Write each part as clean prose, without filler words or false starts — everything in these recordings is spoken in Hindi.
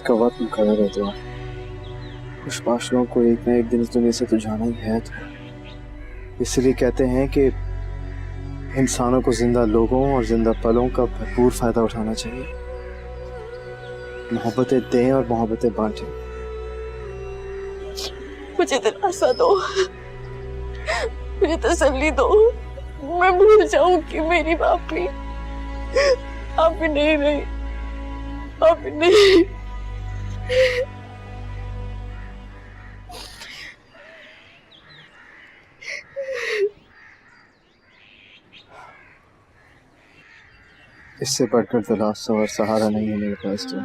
का वक्त खड़ा रहता है। कुछ माशरों को एक न एक दिन इस दुनिया से तो जाना ही है। तो इसलिए कहते हैं कि इंसानों को जिंदा लोगों और जिंदा पलों का भरपूर फायदा उठाना चाहिए। मोहब्बतें दें और मोहब्बतें बांटें। मुझे दिलासा दो, मुझे तसल्ली दो। मैं भूल जाऊं कि मेरी बापी आप भी नहीं रही, आप भी नहीं। इससे बढ़कर दिलासा और सहारा नहीं है मेरे पास। तो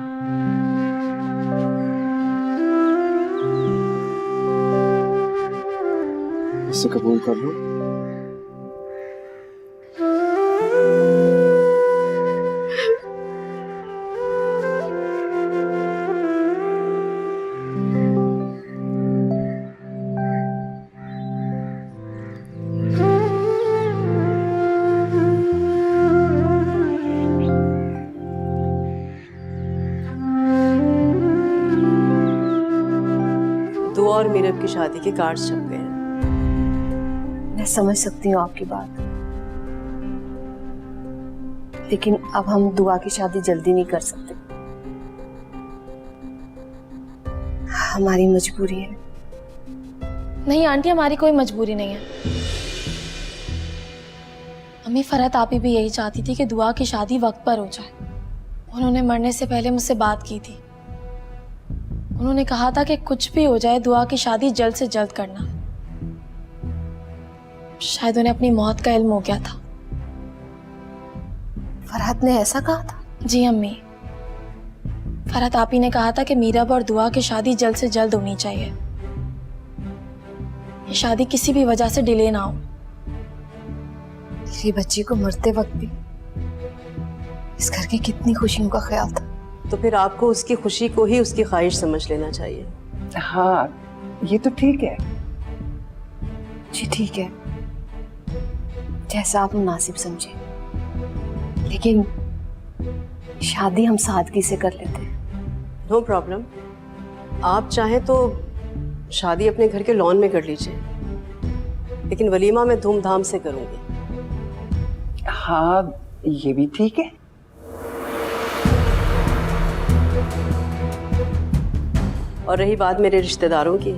इसे कबूल कर लो। दुआ और मीरब की शादी के कार्ड्स छप गए हैं। मैं समझ सकती हूँ आपकी बात, लेकिन अब हम दुआ की शादी जल्दी नहीं कर सकते। हमारी मजबूरी है। नहीं आंटी, हमारी कोई मजबूरी नहीं है। अम्मी, फरहत आपी भी यही चाहती थी कि दुआ की शादी वक्त पर हो जाए। उन्होंने मरने से पहले मुझसे बात की थी। उन्होंने कहा था कि कुछ भी हो जाए दुआ की शादी जल्द से जल्द करना। शायद उन्हें अपनी मौत का इल्म हो गया था। फरहत ने ऐसा कहा था? जी अम्मी, फरहत आपी ने कहा था कि मीरब और दुआ की शादी जल्द से जल्द होनी चाहिए। ये शादी किसी भी वजह से डिले ना हो। मेरी बच्ची को मरते वक्त भी इस घर की कितनी खुशियों का ख्याल था। तो फिर आपको उसकी खुशी को ही उसकी ख्वाहिश समझ लेना चाहिए। हाँ, ये तो ठीक है। जी ठीक है, जैसा आप मुनासिब समझे, लेकिन शादी हम सादगी से कर लेते हैं। No problem. आप चाहें तो शादी अपने घर के लॉन में कर लीजिए, लेकिन वलीमा मैं धूमधाम से करूंगी। हाँ, ये भी ठीक है। और रही बात मेरे रिश्तेदारों की,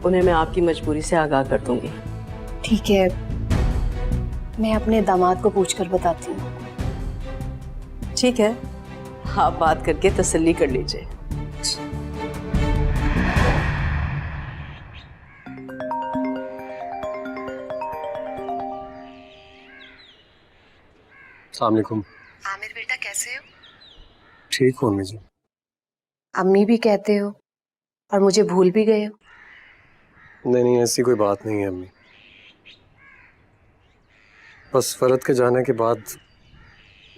उन्हें मैं आपकी मजबूरी से आगाह कर दूंगी। ठीक है, मैं अपने दामाद को पूछकर बताती हूँ। ठीक है, आप बात करके तसल्ली कर लीजिए। अस्सलाम वालेकुम। आमिर बेटा, कैसे हो? ठीक हूँ अम्मी जी। अम्मी भी कहते हो और मुझे भूल भी गए हो। नहीं नहीं, ऐसी कोई बात नहीं है अम्मी। बस फरहत के जाने के बाद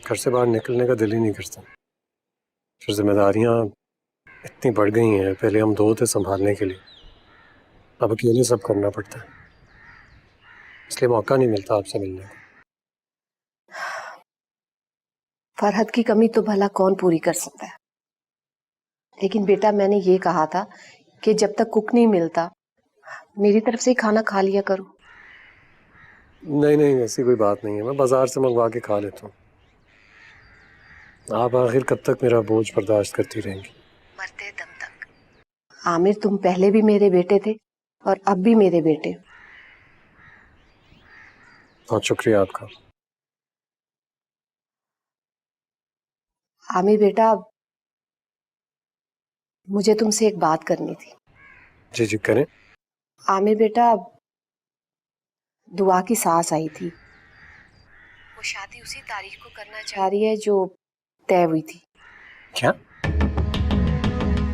घर से बाहर निकलने का दिल ही नहीं करता। फिर जिम्मेदारियाँ इतनी बढ़ गई हैं। पहले हम दो थे संभालने के लिए, अब अकेले सब करना पड़ता है। इसलिए मौका नहीं मिलता आपसे मिलने का। फरहत की कमी तो भला कौन पूरी कर सकता है, लेकिन बेटा मैंने ये कहा था कि जब तक कुक नहीं मिलता मेरी तरफ से खाना खा लिया करो। नहीं नहीं, ऐसी कोई बात नहीं है। मैं बाजार से मंगवा के खा लेता हूँ। आप आखिर कब तक मेरा बोझ बर्दाश्त करती रहेंगी? मरते दम तक। आमिर, तुम पहले भी मेरे बेटे थे और अब भी मेरे बेटे हो। बहुत शुक्रिया आपका। आमिर बेटा, मुझे तुमसे एक बात करनी थी। जी जी करें। आमिर बेटा, दुआ की सास आई थी। वो शादी उसी तारीख को करना चाह रही है जो तय हुई थी। क्या?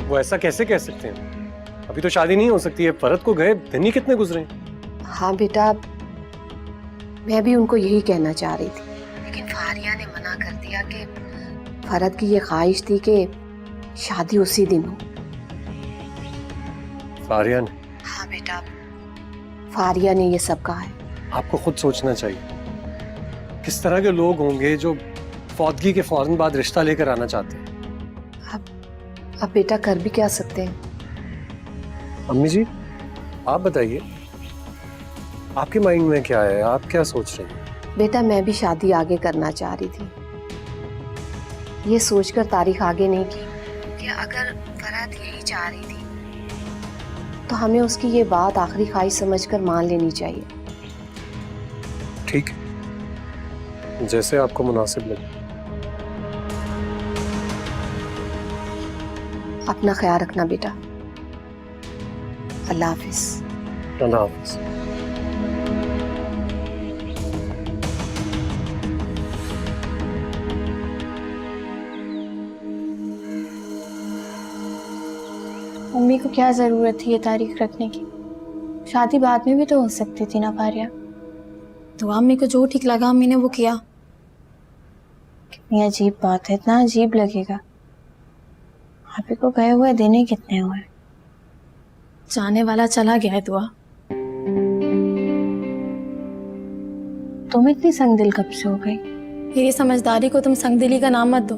वो ऐसा कैसे कह सकते हैं? अभी तो शादी नहीं हो सकती है। फरहत को गए दिन ही कितने गुजरे। हाँ बेटा, मैं भी उनको यही कहना चाह रही थी, लेकिन फारिया ने मना कर दिया कि फरहत की ये ख्वाहिश थी कि शादी उसी दिन हो। फारिया ने? हाँ बेटा, फारिया ने ये सब कहा है। आपको खुद सोचना चाहिए। किस तरह के लोग होंगे जो फौतगी के फौरन बाद रिश्ता लेकर आना चाहते हैं। अब बेटा कर भी क्या सकते हैं। अम्मी जी, आप बताइए, आपके माइंड में क्या है? आप क्या सोच रही हैं? बेटा मैं भी शादी आगे करना चाह रही थी, ये सोचकर तारीख आगे नहीं की कि अगर फरहत यही चाह रही थी तो हमें उसकी ये बात आखिरी ख्वाहिश समझकर मान लेनी चाहिए। ठीक है, जैसे आपको मुनासिब लगे। अपना ख्याल रखना बेटा। अल्लाह हाफिज। अल्लाह हाफिज। मम्मी को क्या ज़रूरत थी ये तारीख रखने की? शादी बाद में भी तो हो सकती थी ना फारिया। तो अम्मी को जो ठीक लगा अम्मी ने वो किया। कितनी अजीब बात है, इतना अजीब लगेगा। भाभी को गए हुए दिन ही कितने हुए। जाने वाला चला गया है दुआ। तुम इतनी संगदिल कब से हो गई? मेरी समझदारी को तुम संगदिली का नाम मत दो।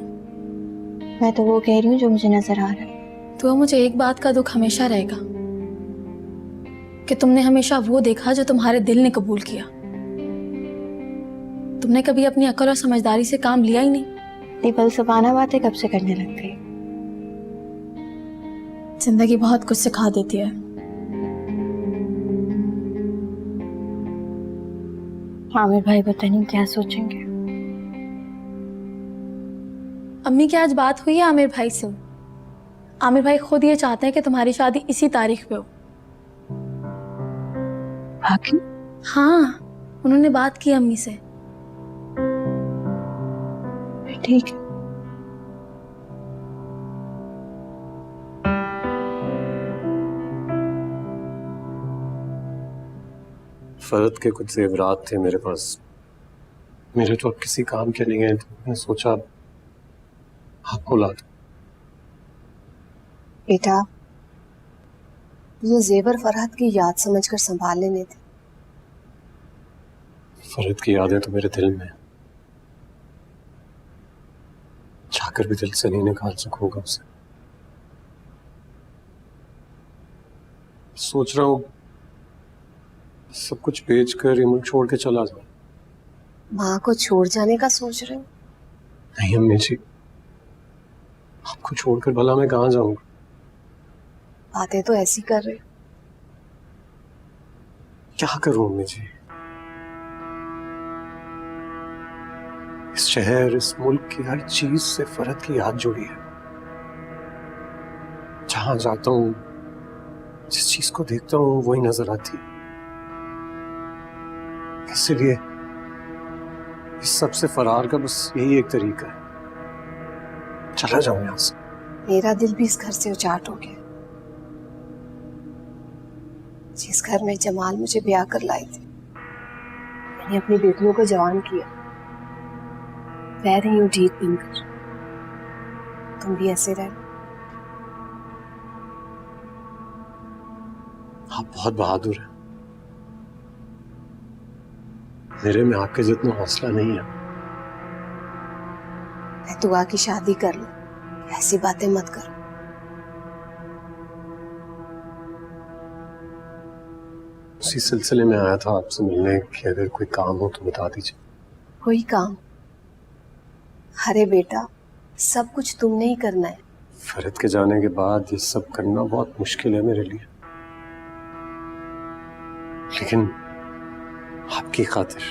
मैं तो वो कह रही हूँ जो मुझे नजर आ रहा है। तो मुझे एक बात का दुख हमेशा रहेगा कि तुमने हमेशा वो देखा जो तुम्हारे दिल ने कबूल किया। तुमने कभी अपनी अक्ल और समझदारी से काम लिया ही नहीं। इतनी फलसफाना बातें कब से करने लग गई? जिंदगी बहुत कुछ सिखा देती है। आमिर भाई पता नहीं क्या सोचेंगे। अम्मी की आज बात हुई है आमिर भाई से। आमिर भाई खुद ये चाहते हैं कि तुम्हारी शादी इसी तारीख पे हो। बाकी हाँ, उन्होंने बात की अम्मी से। ठीक है। फरहत के कुछ जेवरात थे मेरे पास, मेरे तो अब किसी काम के नहीं है, तो मैंने सोचा आपको ला दूं। बेटा ये जेवर फरहत की याद समझकर संभाल लेने थे। फरहत की यादें तो मेरे दिल में हैं। चाहकर भी दिल से नहीं निकाल सकूंगा उसे। सोच रहा हूं सब कुछ बेच कर ये मुल्क छोड़ के चला जाऊं। माँ को छोड़ जाने का सोच रहे हो? नहीं अम्मी जी, आपको छोड़कर भला मैं कहाँ जाऊंगा? बातें तो ऐसी कर रहे हो। क्या करूं अम्मी जी? इस शहर, इस मुल्क की हर चीज से फरहत की याद जुड़ी है। जहां जाता हूं, जिस चीज को देखता हूं वही नजर आती है। इसलिए इस सब से फरार का बस यही एक तरीका है, चला जाऊं यहां से। मेरा दिल भी इस घर से उचाट हो गया। जिस घर में जमाल मुझे ब्याह कर लाई थी, मैंने अपनी बेटियों को जवान किया। रह रही हूँ जीत बनकर। तुम भी ऐसे रह। आप बहुत बहादुर हैं। मेरे में आपके जितना हौसला नहीं है। मैं दुआ की शादी कर लूं, ऐसी बातें मत करो। उसी सिलसिले में आया था आपसे मिलने कि अगर कोई काम हो तो बता दीजिए। कोई काम? अरे बेटा, सब कुछ तुमने ही करना है। फरहत के जाने के बाद ये सब करना बहुत मुश्किल है मेरे लिए, लेकिन आपकी खातिर,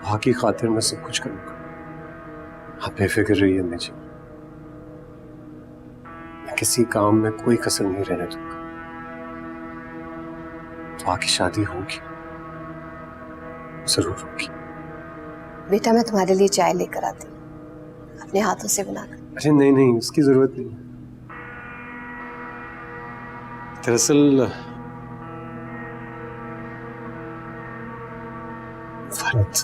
वहाँ की खातिर मैं सब कुछ करूंगा। आप बेफिक्र रहिए मुझे, मैं किसी काम में कोई कसर नहीं रहने दूंगा। वहाँ की शादी होगी, जरूर होगी। बेटा मैं तुम्हारे लिए चाय लेकर आती हूँ, अपने हाथों से बनाकर। अरे नहीं नहीं, उसकी जरूरत नहीं। दरअसल फरहत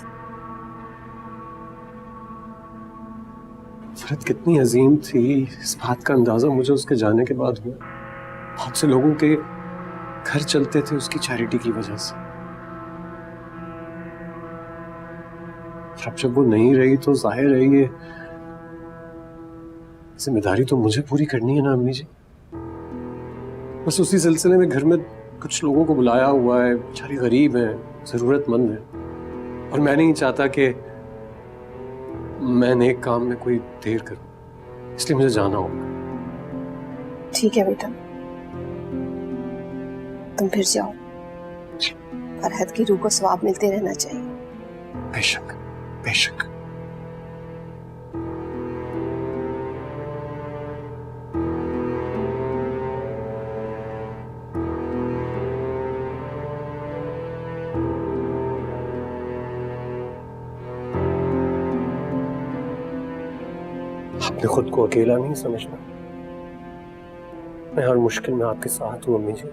कितनी अजीम थी, इस बात का अंदाजा मुझे उसके जाने के बाद हुआ। बहुत से लोगों के घर चलते थे उसकी चैरिटी की वजह से। अब जब वो नहीं रही तो जाहिर है ये जिम्मेदारी तो मुझे पूरी करनी है ना अम्मी जी। बस उसी सिलसिले में घर में कुछ लोगों को बुलाया हुआ है, बेचारी गरीब है, जरूरतमंद है, और मैं नहीं चाहता कि मैं नेक काम में कोई देर करूं, इसलिए मुझे जाना होगा। ठीक है बेटा, तुम फिर जाओ। फरहत की रूह को सवाब मिलते रहना चाहिए। बेशक बेशक। आपने खुद को अकेला नहीं समझना, मैं हर मुश्किल में आपके साथ हूं अम्मी जी।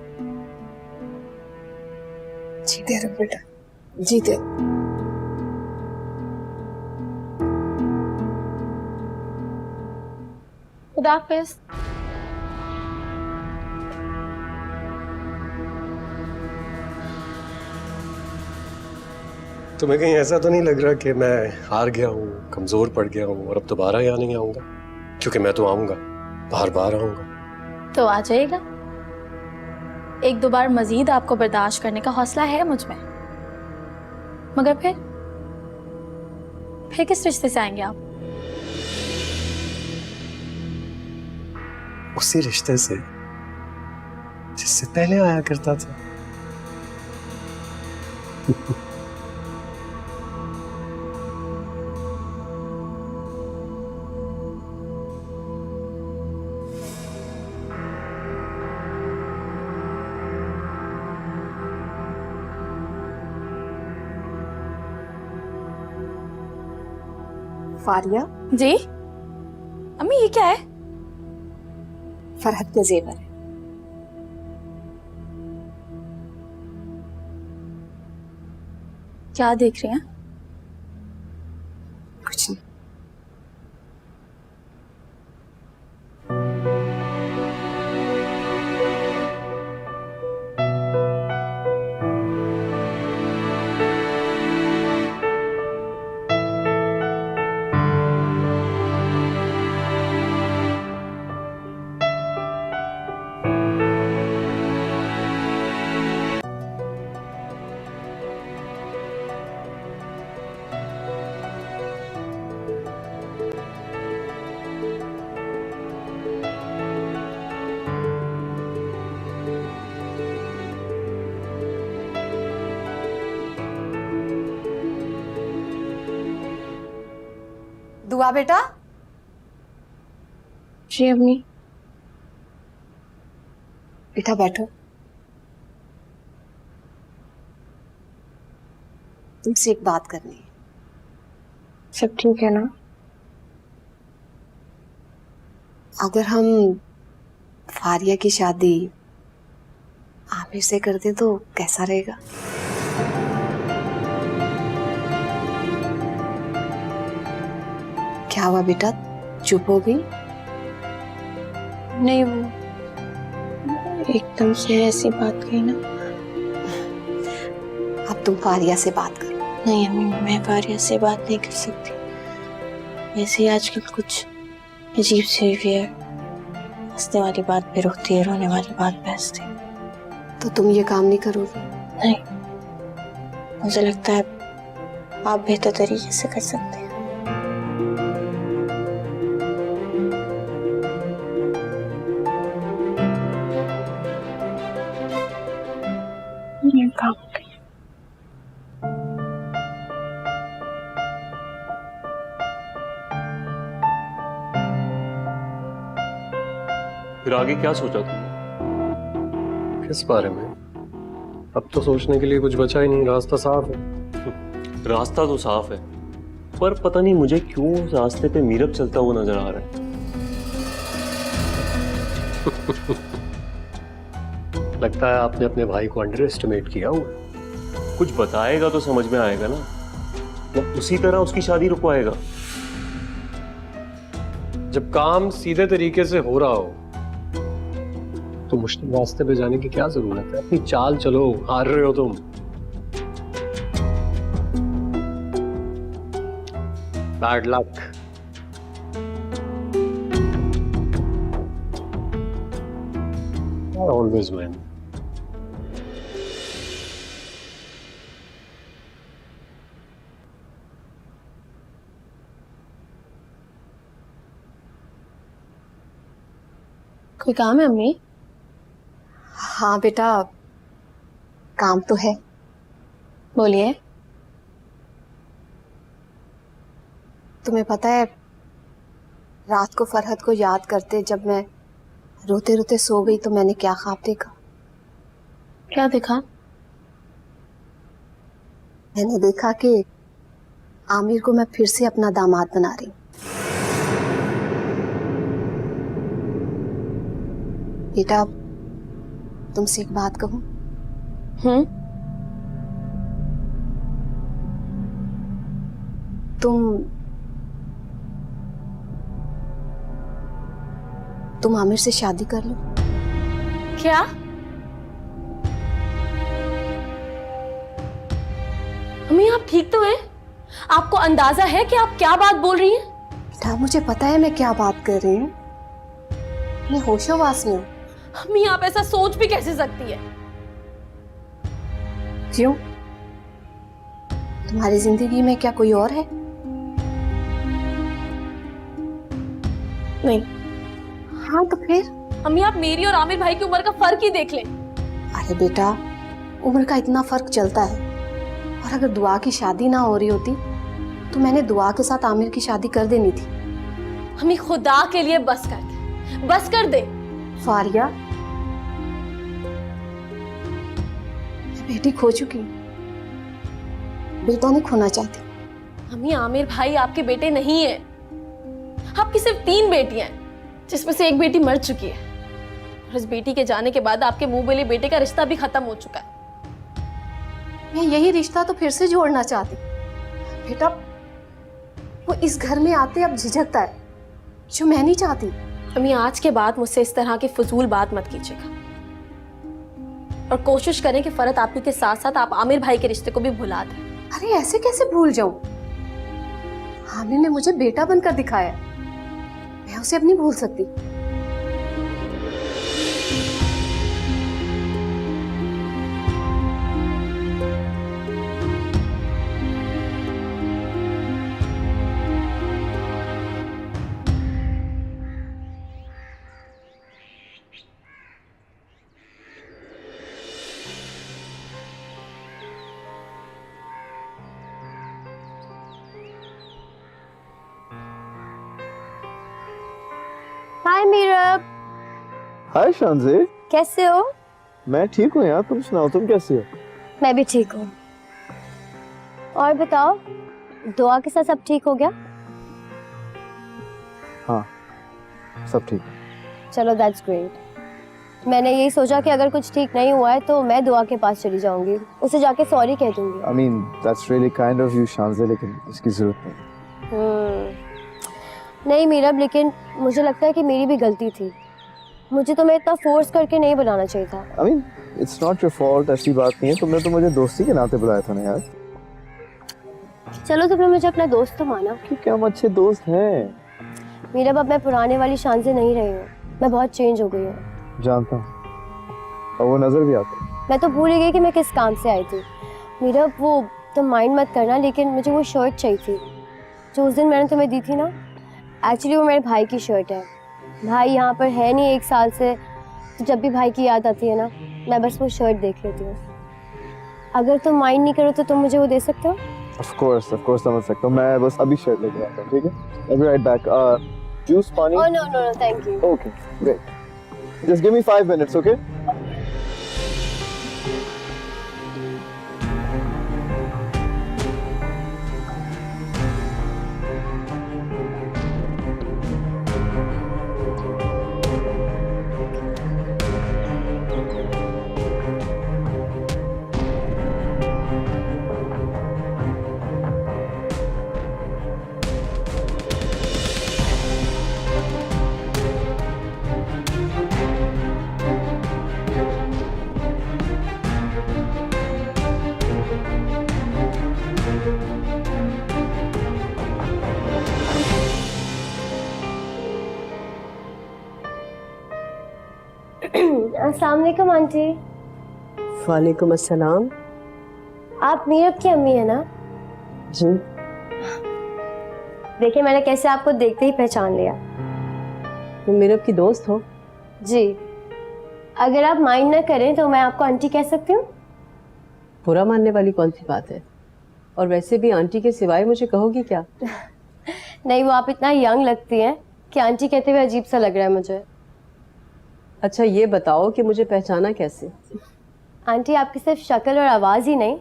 जीते रहो बेटा, जीते रहो। खुदा हाफिज। तुम्हें कहीं ऐसा तो नहीं लग रहा कि मैं हार गया हूँ, कमजोर पड़ गया हूँ और अब दोबारा यहाँ नहीं आऊंगा? क्योंकि मैं तो आऊंगा, बार बार आऊंगा। तो आ जाइएगा। एक दो बार मजीद आपको बर्दाश्त करने का हौसला है मुझ में, मगर फिर किस रिश्ते से आएंगे आप? उसी रिश्ते से जिससे पहले आया करता था। फारिया, जी अम्मी, ये क्या है? फरहत के जेवर है। क्या देख रही हैं? कुछ नहीं। दुआ बेटा। जी अम्मी। बेटा बैठो, तुमसे एक बात करनी है। सब ठीक है ना? अगर हम फारिया की शादी आमिर से कर दें तो कैसा रहेगा? क्या हुआ बेटा, चुप हो गई? नहीं, वो एकदम से ऐसी बात कही ना। अब तुम फारिया से बात करो। नहीं अम्मी, मैं फारिया से बात नहीं कर सकती। वैसे ही आजकल कुछ अजीब सी हुई है, हंसने वाली बात पे रुकती है, रोने वाली बात पे हंसती है। तो तुम ये काम नहीं करोगे? नहीं, मुझे लगता है आप बेहतर तरीके से कर सकते हैं। ये काम फिर आगे क्या सोचा तुमने? किस बारे में? अब तो सोचने के लिए कुछ बचा ही नहीं, रास्ता साफ है। रास्ता तो साफ है, पर पता नहीं मुझे क्यों उस रास्ते पे मीरब चलता हुआ नजर आ रहा है। लगता है आपने अपने भाई को अंडर एस्टिमेट किया हुआ। कुछ बताएगा तो समझ में आएगा ना, वो उसी तरह उसकी शादी रुकवाएगा। जब काम सीधे तरीके से हो रहा हो तो मुश्किल रास्ते पे जाने की क्या जरूरत है? अपनी चाल चलो, हार रहे हो तुम। Bad luck. Always man. कोई काम है अम्मी? हाँ बेटा, काम तो है। बोलिए। तुम्हें पता है, रात को फरहत को याद करते जब मैं रोते रोते सो गई तो मैंने क्या ख्वाब देखा? क्या देखा? मैंने देखा कि आमिर को मैं फिर से अपना दामाद बना रही हूँ। बेटा, तुमसे एक बात कहूँ? तुम आमिर से शादी कर लो। क्या? अम्मी आप ठीक तो हैं? आपको अंदाजा है कि आप क्या बात बोल रही हैं? बेटा, मुझे पता है मैं क्या बात कर रही हूँ। मैं होशोवास में हूँ। अम्मी आप ऐसा सोच भी कैसे सकती है? क्यों? तुम्हारी जिंदगी में क्या कोई और है? नहीं। हाँ तो फिर? अम्मी आप मेरी और आमिर भाई की उम्र का फर्क ही देख लें। अरे बेटा, उम्र का इतना फर्क चलता है। और अगर दुआ की शादी ना हो रही होती तो मैंने दुआ के साथ आमिर की शादी कर देनी थी। अम्मी खुदा के लिए बस कर दे, बस कर दे। फारिया, मैं बेटी खो चुकी हूँ, बेटा नहीं खोना चाहती। अम्मी आमिर भाई आपके बेटे नहीं है। आपकी सिर्फ 3 बेटियां हैं, जिसमें से एक बेटी मर चुकी है। और इस बेटी के जाने के बाद आपके मुंह बोले बेटे का रिश्ता भी खत्म हो चुका है। मैं यही रिश्ता तो फिर से जोड़ना चाहती। बेटा, वो इस घर में आते अब झिझकता है, जो मैं नहीं चाहती। अम्मी आज के बाद मुझसे इस तरह की फजूल बात मत कीजिएगा और कोशिश करें कि फरहत आपकी के साथ साथ आप आमिर भाई के रिश्ते को भी भुला दें। अरे ऐसे कैसे भूल जाऊं? आमिर ने मुझे बेटा बनकर दिखाया, मैं उसे अब नहीं भूल सकती। हाय मीरब, हाय शानज़े, कैसे हो? मैं ठीक हूँ यार, तुम सुनाओ, तुम कैसी हो? मैं भी ठीक हूँ। और बताओ, दुआ के साथ सब ठीक हो गया? हाँ, सब ठीक है। चलो दैट्स ग्रेट। मैंने यही सोचा कि अगर कुछ ठीक नहीं हुआ है तो मैं दुआ के पास चली जाऊंगी, उसे जाके सॉरी कह दूंगी। I mean, that's really kind of you शानज़े, लेकिन इसकी जरूरत नहीं। नहीं मीरब, लेकिन मुझे लगता है कि मेरी भी गलती थी। मुझे तुम्हें इतना फोर्स करके नहीं बुलाना चाहिए था। I mean, it's not your fault, ऐसी बात नहीं है। तुमने तो मुझे दोस्ती के नाते बुलाया था ना यार। चलो तुमने मुझे अपना दोस्त तो माना। क्योंकि हम अच्छे दोस्त हैं। मीरब, अब मैं पुराने वाली शान से नहीं रही हूँ, मैं बहुत चेंज हो गई हूँ। जानता हूँ, और वो नजर भी आता है। मैं तो भूल ही गई कि मैं किस काम से आई थी। मीरब, वो तुम माइंड मत करना, लेकिन मुझे वो शर्ट चाहिए थी जो उस दिन मैंने तुम्हें दी थी ना। एक्चुअली वो मेरे भाई की शर्ट है। भाई यहाँ पर है नहीं 1 साल से, तो जब भी भाई की याद आती है ना, मैं बस वो शर्ट देख लेती हूँ। अगर तुम माइंड नहीं करो तो तुम मुझे वो दे सकते हो? Of course, समझ सकता हूँ। मैं बस अभी शर्ट लेके आता हूँ, ठीक है? I'll be right back. Juice, पानी? Oh no, thank you. Okay, great. Just give me 5 minutes, okay? अस्सलाम वालेकुम आंटी। वालेकुम अस्सलाम। आप मीरब की अम्मी है ना? जी। देखिए मैंने कैसे आपको देखते ही पहचान लिया। तुम मीरब की दोस्त हो? जी। अगर आप माइंड ना करें तो मैं आपको आंटी कह सकती हूँ? बुरा मानने वाली कौन सी बात है? और वैसे भी आंटी के सिवाय मुझे कहोगी क्या? नहीं, वो आप इतना यंग लगती हैं कि आंटी कहते हुए अजीब सा लग रहा है मुझे। अच्छा ये बताओ कि मुझे पहचाना कैसे? आंटी आपकी सिर्फ शक्ल और आवाज़ ही नहीं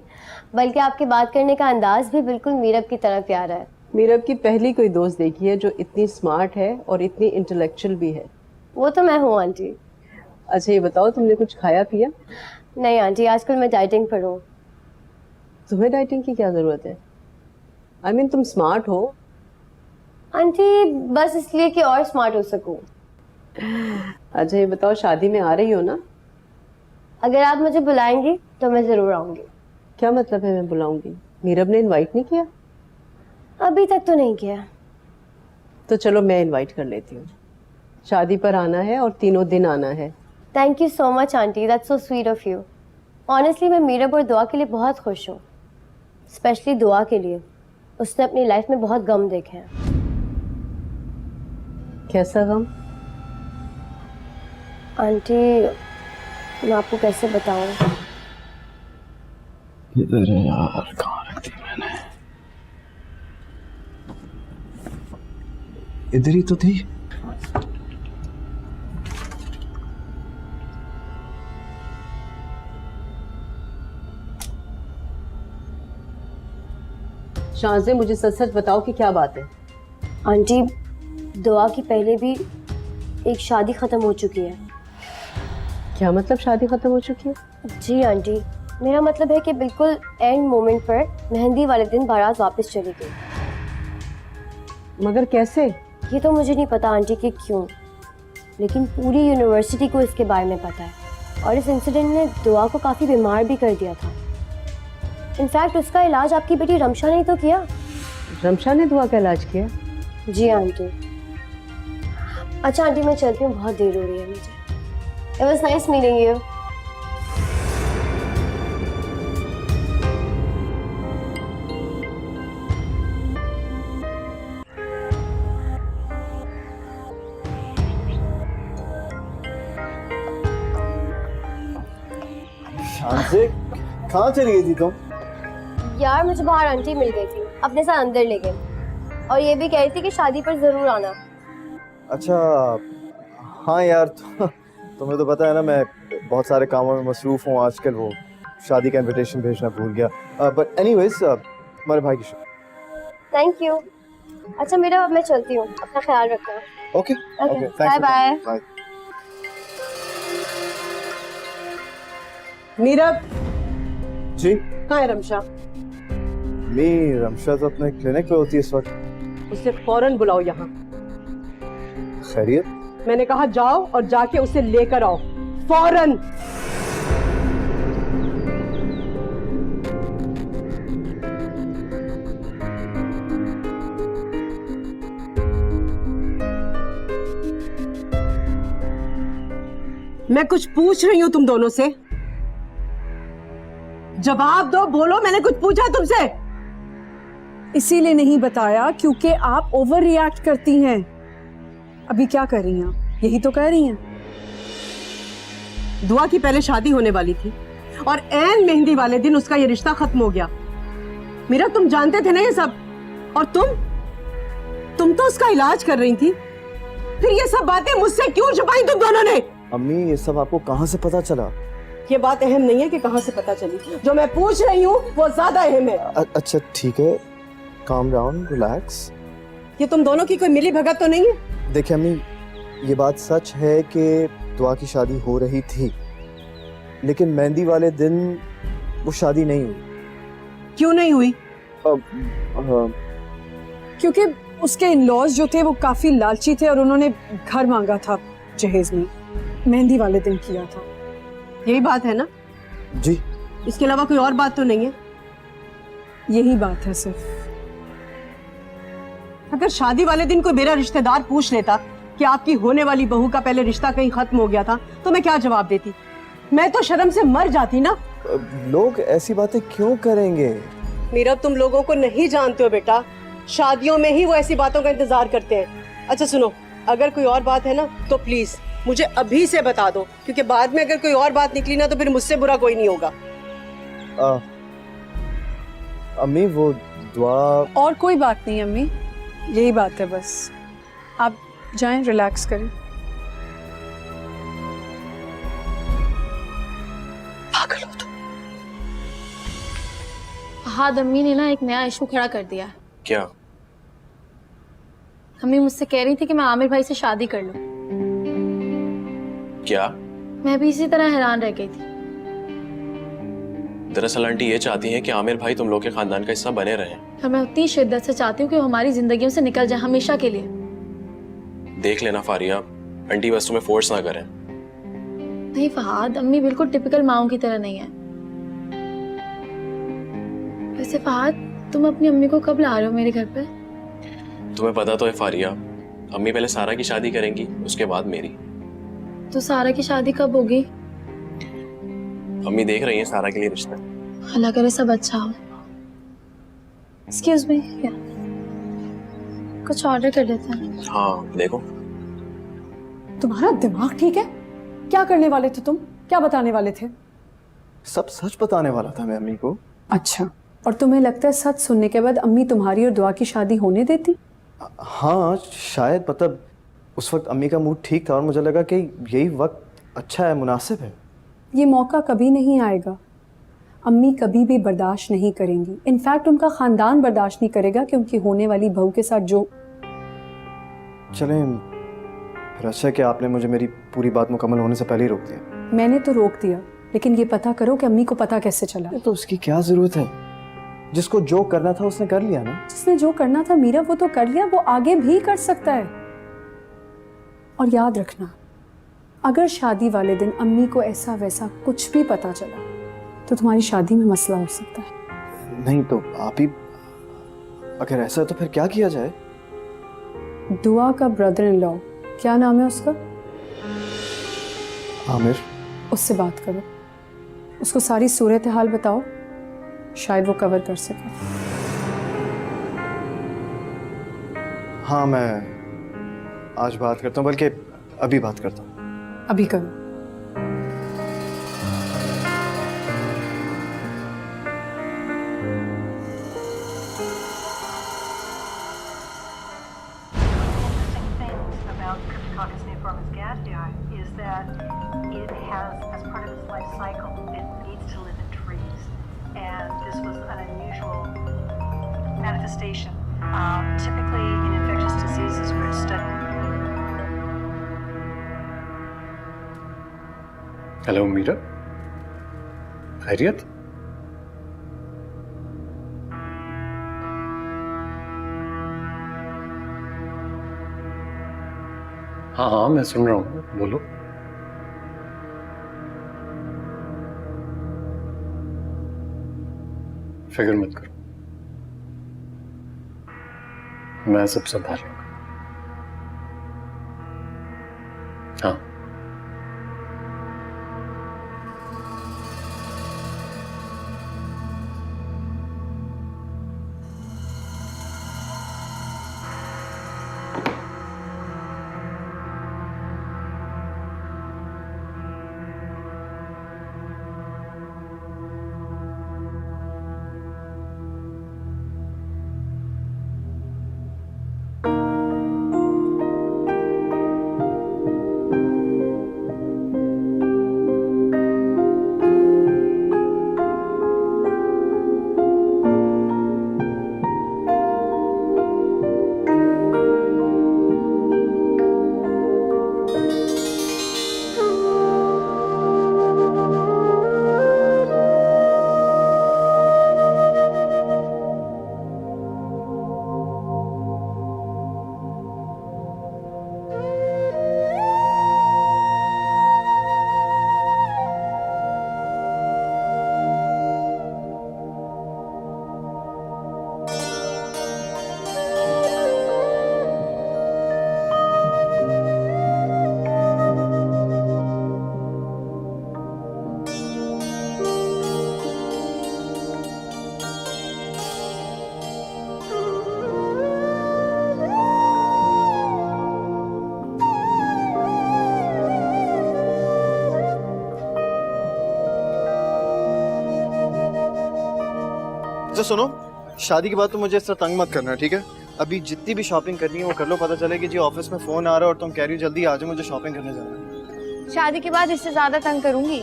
बल्कि आपके बात करने का अंदाज भी बिल्कुल मीरब की तरह प्यारा है। मीरब की पहली कोई दोस्त देखी है जो इतनी स्मार्ट है और इतनी इंटेलेक्चुअल भी है? वो तो मैं हूँ आंटी। अच्छा ये बताओ तुमने कुछ खाया पिया? नहीं आंटी, आजकल मैं डाइटिंग पर हूँ। तुम्हें डाइटिंग की क्या जरूरत है? आई मीन तुम स्मार्ट हो। आंटी बस इसलिए कि और स्मार्ट हो सकूँ। अच्छा ये बताओ शादी में आ रही हो ना? अगर आप मुझे बुलाएंगी तो मैं ज़रूर आऊँगी। क्या मतलब है मैं बुलाऊंगी? मीरब ने इनवाइट नहीं किया? अभी तक तो नहीं किया। तो चलो मैं इनवाइट कर लेती हूँ। शादी पर आना है और तीनों दिन आना है। Thank you so much aunty, that's so sweet of you. Honestly मैं मीरब और दुआ के लिए बहुत खुश हूँ, स्पेशली दुआ के लिए। उसने अपनी लाइफ में बहुत गम देखे हैं। कैसा गम? आंटी मैं आपको कैसे बताऊँ? इधर है यार, कहाँ रख दी मैंने? इधर ही तो थी। शाहज़े मुझे सच सच बताओ कि क्या बात है? आंटी दुआ की पहले भी एक शादी ख़त्म हो चुकी है। क्या मतलब शादी खत्म हो चुकी है? जी आंटी, मेरा मतलब है कि बिल्कुल एंड मोमेंट पर मेहंदी वाले दिन बारात वापस चली गई। मगर कैसे? ये तो मुझे नहीं पता आंटी कि क्यों, लेकिन पूरी यूनिवर्सिटी को इसके बारे में पता है और इस इंसिडेंट ने दुआ को काफ़ी बीमार भी कर दिया था। इनफैक्ट उसका इलाज आपकी बेटी रमशा ने ही तो किया। रमशा ने दुआ का इलाज किया? जी आंटी। अच्छा आंटी मैं चलती हूँ, बहुत देर हो रही है मुझे। It was nice meeting you. शान से कहाँ चली गई थी तुम? यार मुझे बाहर आंटी मिल गई थी, अपने साथ अंदर ले गई और ये भी कह रही थी कि शादी पर जरूर आना। अच्छा हाँ यार, तुम्हें तो पता है ना मैं बहुत सारे कामों में मसरूफ़ हूँ आजकल। वो शादी का इनविटेशन भेजना भूल गया। बट एनीवेज हमारे भाई की शादी। Thank you. अच्छा मेरा अब मैं चलती हूँ, अपना ख्याल रखना। Okay Okay, bye-bye. Bye. Meerab ji कहाँ है रमशा? रमशा तो अपने क्लिनिक पे होती है इस वक्त। उसे फौरन बुलाओ यहाँ। खैरियत? मैंने कहा जाओ और जाके उसे लेकर आओ फौरन। मैं कुछ पूछ रही हूँ तुम दोनों से, जवाब दो। बोलो, मैंने कुछ पूछा तुमसे? इसीलिए नहीं बताया क्योंकि आप ओवर रिएक्ट करती हैं। अभी क्या कर रही हैं आप? यही तो कह रही हैं। दुआ की पहले शादी होने वाली थी और ऐन मेहंदी वाले दिन उसका ये रिश्ता खत्म हो गया। मीरा तुम जानते थे ना ये सब, और तुम तो उसका इलाज कर रही थी। फिर ये सब बातें मुझसे क्यों छुपाई तुम दोनों ने? अम्मी ये सब आपको कहाँ से पता चला? ये बात अहम नहीं है कि कहाँ से पता चली, जो मैं पूछ रही हूँ वो ज्यादा अहम है। अच्छा ठीक है, काम डाउन, रिलैक्स। ये तुम दोनों की कोई मिली भगत तो नहीं है? देखिए अम्मी, ये बात सच है कि दुआ की शादी हो रही थी, लेकिन मेहंदी वाले दिन वो शादी नहीं हुई। क्यों नहीं हुई? क्योंकि उसके इन-लॉज जो थे वो काफी लालची थे और उन्होंने घर मांगा था जहेज में। मेहंदी वाले दिन किया था। यही बात है ना? जी। इसके अलावा कोई और बात तो नहीं है? यही बात है सिर्फ। अगर शादी वाले दिन कोई मेरा रिश्तेदार पूछ लेता कि आपकी होने वाली बहू का पहले रिश्ता कहीं खत्म हो गया था, तो मैं क्या जवाब देती? मैं तो शर्म से मर जाती ना। लोग ऐसी बातें क्यों करेंगे? मीरा, तुम लोगों को नहीं जानते हो बेटा, शादियों में ही वो ऐसी बातों का इंतजार करते हैं। अच्छा सुनो, अगर कोई और बात है ना तो प्लीज मुझे अभी से बता दो, क्योंकि बाद में अगर कोई और बात निकली ना तो फिर मुझसे बुरा कोई नहीं होगा। अम्मी वो दुआ। और कोई बात नहीं अम्मी, यही बात है बस। आप जाएं, रिलैक्स करें। पागल हो तुम। फहाद, अम्मी ने ना एक नया इशू खड़ा कर दिया है। क्या? अम्मी मुझसे कह रही थी कि मैं आमिर भाई से शादी कर लूं। क्या? मैं भी इसी तरह हैरान रह गई थी। दरअसल आंटी ये चाहती हैं कि आमिर भाई तुम लोग के खानदान का हिस्सा बने रहें। और मैं उतनी शिद्दत से चाहती हूँ कि वो हमारी जिंदगियों से निकल जाए हमेशा के लिए। देख लेना फारिया, आंटी बस तुम्हें फोर्स ना करें। नहीं फहाद, अम्मी बिल्कुल टिपिकल माओं की तरह नहीं है। वैसे फहाद, तुम अपनी अम्मी को कब ला रहे हो मेरे घर पे? तुम्हें पता तो है फारिया, अम्मी पहले सारा की शादी करेंगी, उसके बाद मेरी। तो सारा की शादी कब होगी? अम्मी देख रही हैं सारा के लिए रिश्ता। अल्लाह करे सब अच्छा हो। एक्सक्यूज मी, कुछ ऑर्डर कर देते हैं। हाँ देखो। तुम्हारा दिमाग ठीक है? क्या करने वाले थे तुम? क्या बताने वाले थे? सब सच बताने वाला था मैं अम्मी को। अच्छा, और तुम्हें लगता है सच सुनने के बाद अम्मी तुम्हारी और दुआ की शादी होने देती? हाँ शायद, मतलब उस वक्त अम्मी का मूड ठीक था और मुझे लगा कि यही वक्त अच्छा है, मुनासिब है। ये मौका कभी नहीं आएगा। अम्मी कभी भी बर्दाश्त नहीं करेंगी। इनफैक्ट उनका खानदान बर्दाश्त नहीं करेगा कि उनकी होने वाली बहू के साथ जो। चलें, फिर अच्छा कि आपने मुझे मेरी पूरी बात मुकम्मल होने से पहले ही रोक दिया। मैंने तो रोक दिया, लेकिन ये पता करो कि अम्मी को पता कैसे चला। तो उसकी क्या जरूरत है? जिसको जो करना था उसने कर लिया ना। जिसने जो करना था मीरा वो तो कर लिया, वो आगे भी कर सकता है। और याद रखना, अगर शादी वाले दिन अम्मी को ऐसा वैसा कुछ भी पता चला तो तुम्हारी शादी में मसला हो सकता है। नहीं तो आप ही, अगर ऐसा है तो फिर क्या किया जाए? दुआ का ब्रदर इन लॉ, क्या नाम है उसका? आमिर। उससे बात करो, उसको सारी सूरत हाल बताओ, शायद वो कवर कर सके। हाँ मैं आज बात करता हूँ, बल्कि अभी बात करता हूँ। अभी करो। about Cryptococcus neoformis gatii is that it has, as part of its life cycle, it needs to live in trees, and this was an unusual manifestation. Typically, in infectious diseases, where it's studied. Hello Meera, खैरियत? हाँ हाँ मैं सुन रहा हूँ, बोलो। फिक्र मत करो, मैं सब संभाल लूंगा। हाँ अच्छा सुनो, शादी के बाद तो मुझे इस तरह तंग मत करना, ठीक है? अभी जितनी भी शॉपिंग करनी है वो कर लो, पता चले कि जी ऑफिस में फोन आ रहा है और तुम कह रही हो जल्दी आ जाओ, मुझे शॉपिंग करने जाना है। शादी के बाद इससे ज्यादा तंग करूंगी।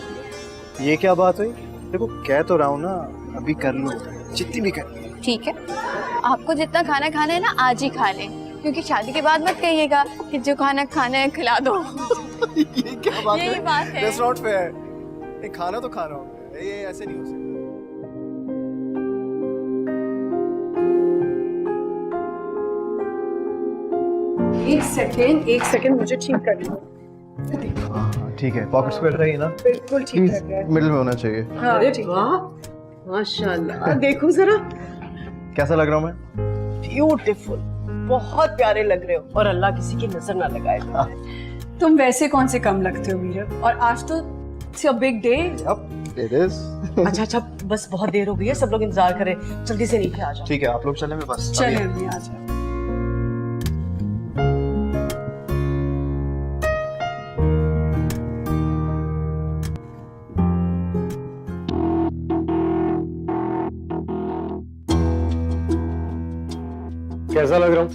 ये क्या बात हुई? देखो कह तो रहा हूँ ना, अभी कर लो जितनी भी करनी है। ठीक है, आपको जितना खाना खाना है ना आज ही खा लें, क्योंकि शादी के बाद मत कहिएगा कि जो खाना खाना है खिला दो। ये क्या बात है? यही बात है। That's not fair. ये खाना तो खाना होगा, ये ऐसे नहीं हो सकता। एक सेकंड मुझे ठीक कर लो। हाँ ठीक है, पॉकेट स्क्वायर रही ना? बिल्कुल ठीक लग रहा है। मिडिल में होना चाहिए। हाँ, अरे ठीक है। वाह, माशाल्लाह, देखो जरा, कैसा लग रहा हूँ मैं? ब्यूटीफुल, बहुत प्यारे लग रहे हो, और अल्लाह किसी की नजर ना लगाए। तुम वैसे कौन से कम लगते हो मीरब, और आज तो it's a big day. It is. अच्छा, बस बहुत देर हो गई है, सब लोग इंतजार करें, जल्दी से नीचे आ जाओ। ठीक है, आप लोग चले, मैं बस चले अम्मी आ जाओ। कैसा लग रहा हूँ?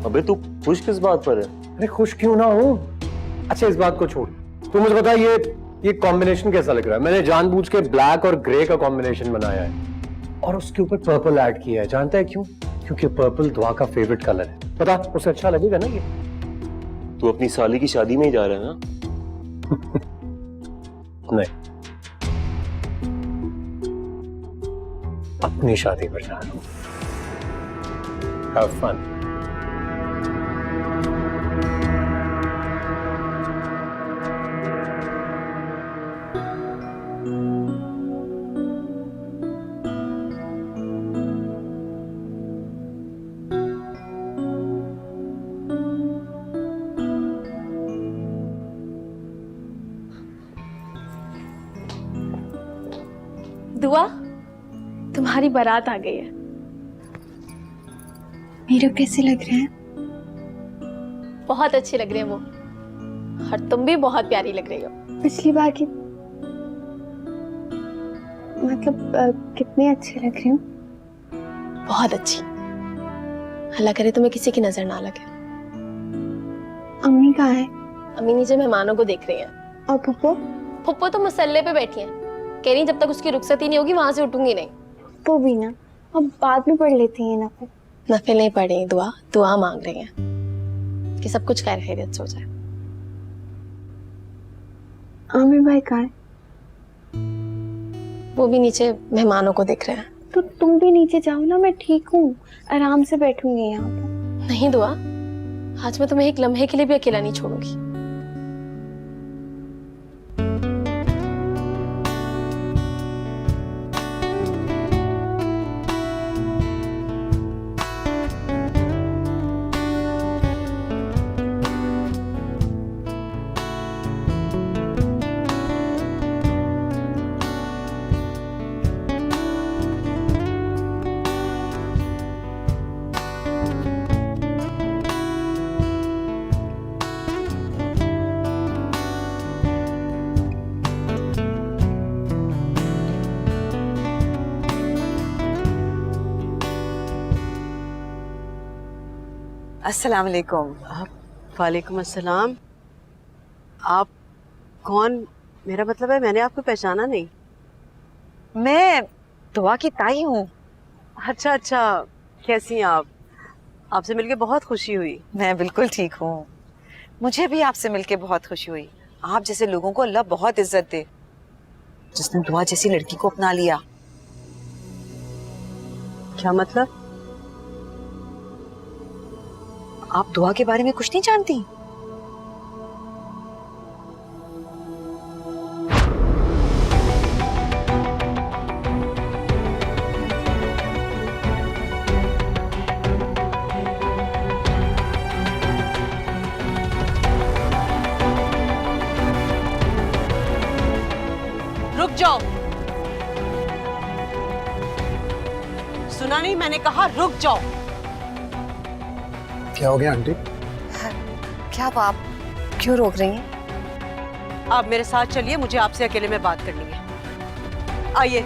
अबे तू खुश किस बात पर है? अरे खुश क्यों ना हूँ? अच्छा इस बात को छोड़, तू मुझे बता ये कॉम्बिनेशन कैसा लग रहा है? मैंने जानबूझ के ब्लैक और ग्रे का कॉम्बिनेशन बनाया है और उसके ऊपर पर्पल ऐड किया है। जानता है क्यों? क्योंकि पर्पल दुआ का फेवरेट कलर है। पता उसे अच्छा लगेगा ना ये? तू अपनी साली की शादी में ही जा रहा है ना? नहीं, अपनी शादी पर जा रहा हूँ। Have fun. दुआ, तुम्हारी बारात आ गई है। मीरब कैसे लग रहे हैं? बहुत अच्छी लग रही है वो, और तुम भी बहुत प्यारी लग रही हो। पिछली बार की मतलब कितने अच्छे लग रहे हो? बहुत अच्छी। अल्लाह करे तुम्हें किसी की नजर ना लगे। अम्मी कहाँ है? अम्मी नीचे मेहमानों को देख रही हैं। और पप्पो? पप्पो तो मुसल्ले पे बैठी हैं, कह रही जब तक उसकी रुखसती नहीं होगी वहां से उठूंगी नहीं। वो भी ना, अब बाद में पढ़ लेती है ना। नफिल नहीं पढ़ रही, दुआ मांग रही हैं कि सब कुछ खैर खैरियत से हो जाए। आमिर भाई कहाँ है? वो भी नीचे मेहमानों को देख रहे हैं। तो तुम भी नीचे जाओ ना, मैं ठीक हूँ, आराम से बैठूंगी यहाँ पर। नहीं दुआ, आज मैं तुम्हें एक लम्हे के लिए भी अकेला नहीं छोड़ूंगी। अस्सलाम वालेकुम। वालेकुम अस्सलाम। आप कौन? मेरा मतलब है मैंने आपको पहचाना नहीं। मैं दुआ की ताई हूँ। अच्छा अच्छा, कैसी हैं आप? आपसे मिलके बहुत खुशी हुई। मैं बिल्कुल ठीक हूँ, मुझे भी आपसे मिलके बहुत खुशी हुई। आप जैसे लोगों को अल्लाह बहुत इज्जत दे, जिसने दुआ जैसी लड़की को अपना लिया। क्या मतलब? आप दुआ के बारे में कुछ नहीं जानती? रुक जाओ। सुना नहीं? मैंने कहा रुक जाओ। क्या हो गया आंटी? क्या आप क्यों रोक रही हैं? आप मेरे साथ चलिए, मुझे आपसे अकेले में बात करनी है। आइए।